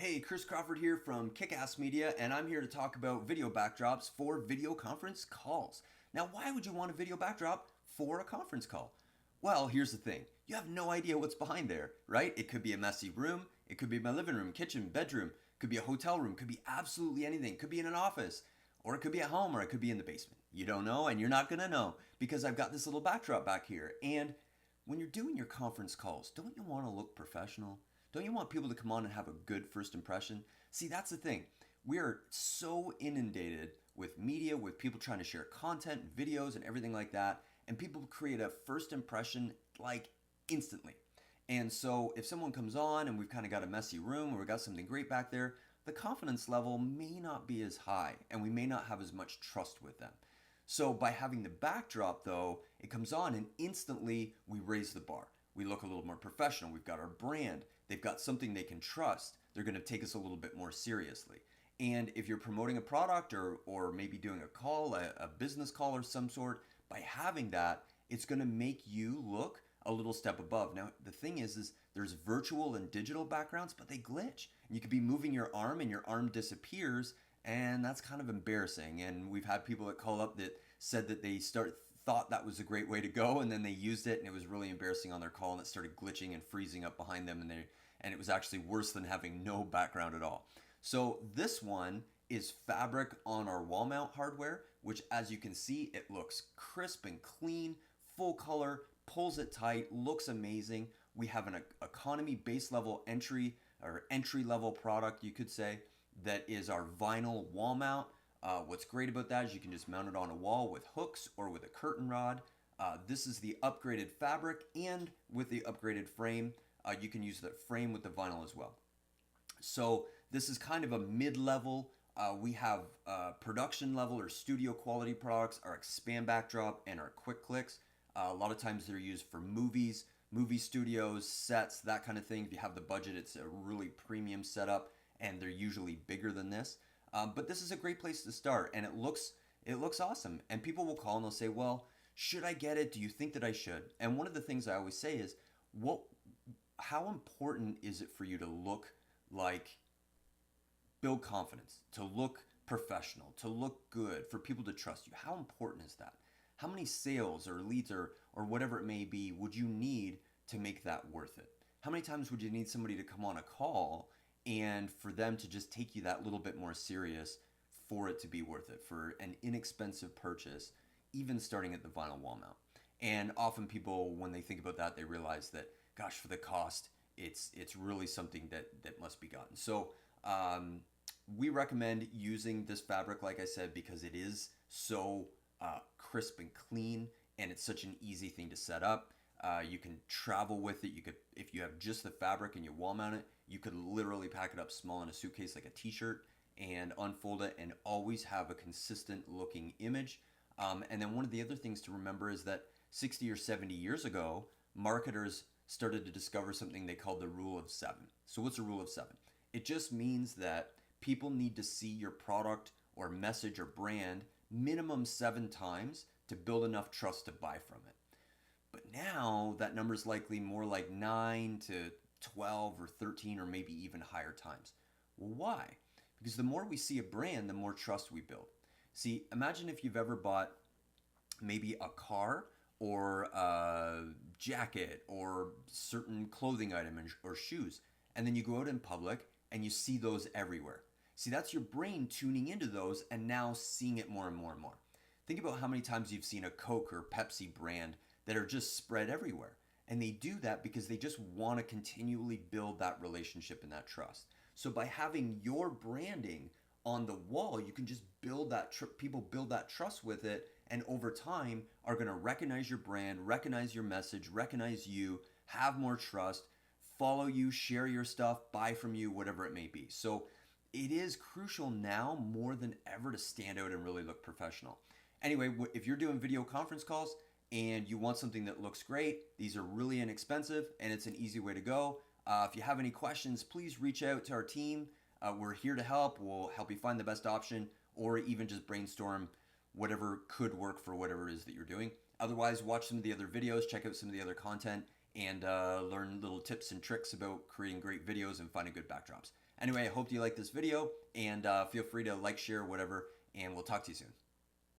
Hey, Chris Crawford here from Kickass Media, and I'm here to talk about video backdrops for video conference calls. Now, why would you want a video backdrop for a conference call? Well, here's the thing. You have no idea what's behind there, right? It could be a messy room, it could be my living room, kitchen, bedroom, it could be a hotel room, it could be absolutely anything. It could be in an office, or it could be at home, or it could be in the basement. You don't know, and you're not gonna know because I've got this little backdrop back here. And when you're doing your conference calls, don't you want to look professional? Don't you want people to come on and have a good first impression? See, that's the thing. We are so inundated with media, with people trying to share content, videos, and everything like that, and people create a first impression like instantly. And so if someone comes on and we've kind of got a messy room or we've got something great back there, the confidence level may not be as high and we may not have as much trust with them. So by having the backdrop though, it comes on and instantly we raise the bar. We look a little more professional. We've got our brand. They've got something they can trust. They're going to take us a little bit more seriously. And if you're promoting a product or maybe doing a call, a business call or some sort, by having that, it's going to make you look a little step above. Now, the thing is there's virtual and digital backgrounds, but they glitch. And you could be moving your arm and your arm disappears, and that's kind of embarrassing. And we've had people that call up that said that they thought that was a great way to go, and then they used it and it was really embarrassing on their call, and it started glitching and freezing up behind them, and it was actually worse than having no background at all. So this one is fabric on our wall mount hardware, which as you can see, it looks crisp and clean, full color, pulls it tight, looks amazing. We have an economy base level entry level product, you could say, that is our vinyl wall mount. What's great about that is you can just mount it on a wall with hooks or with a curtain rod. This is the upgraded fabric, and with the upgraded frame, you can use the frame with the vinyl as well. So this is kind of a mid-level. We have production level or studio quality products, our expand backdrop and our quick clicks. A lot of times they're used for movies, movie studios, sets, that kind of thing. If you have the budget, it's a really premium setup, and they're usually bigger than this. But this is a great place to start, and it looks awesome. And people will call and they'll say, "Well, should I get it? Do you think that I should?" And one of the things I always say is, how important is it for you to look like, build confidence, to look professional, to look good, for people to trust you? How important is that? How many sales or leads or whatever it may be would you need to make that worth it? How many times would you need somebody to come on a call and for them to just take you that little bit more serious for it to be worth it, for an inexpensive purchase, even starting at the vinyl wall mount? And often people, when they think about that, they realize that, gosh, for the cost, it's really something that must be gotten. So we recommend using this fabric, like I said, because it is so crisp and clean, and it's such an easy thing to set up. You can travel with it. You could, if you have just the fabric and you wall mount it, you could literally pack it up small in a suitcase like a t-shirt and unfold it and always have a consistent looking image. And then one of the other things to remember is that 60 or 70 years ago, marketers started to discover something they called the rule of seven. So what's a rule of seven? It just means that people need to see your product or message or brand minimum 7 times to build enough trust to buy from it. But now that number is likely more like 9 to 12 or 13 or maybe even higher times. Well, why? Because the more we see a brand, the more trust we build. See, imagine if you've ever bought maybe a car or a jacket or certain clothing item or shoes, and then you go out in public and you see those everywhere. See, that's your brain tuning into those and now seeing it more and more and more. Think about how many times you've seen a Coke or Pepsi brand that are just spread everywhere. And they do that because they just want to continually build that relationship and that trust. So by having your branding on the wall, you can just build that, people build that trust with it. And over time are going to recognize your brand, recognize your message, recognize you, have more trust, follow you, share your stuff, buy from you, whatever it may be. So it is crucial now more than ever to stand out and really look professional. Anyway, if you're doing video conference calls and you want something that looks great, these are really inexpensive and it's an easy way to go. If you have any questions, please reach out to our team. We're here to help. We'll help you find the best option or even just brainstorm whatever could work for whatever it is that you're doing. Otherwise, watch some of the other videos, check out some of the other content, and learn little tips and tricks about creating great videos and finding good backdrops. Anyway, I hope you like this video, and feel free to like, share, whatever, and we'll talk to you soon.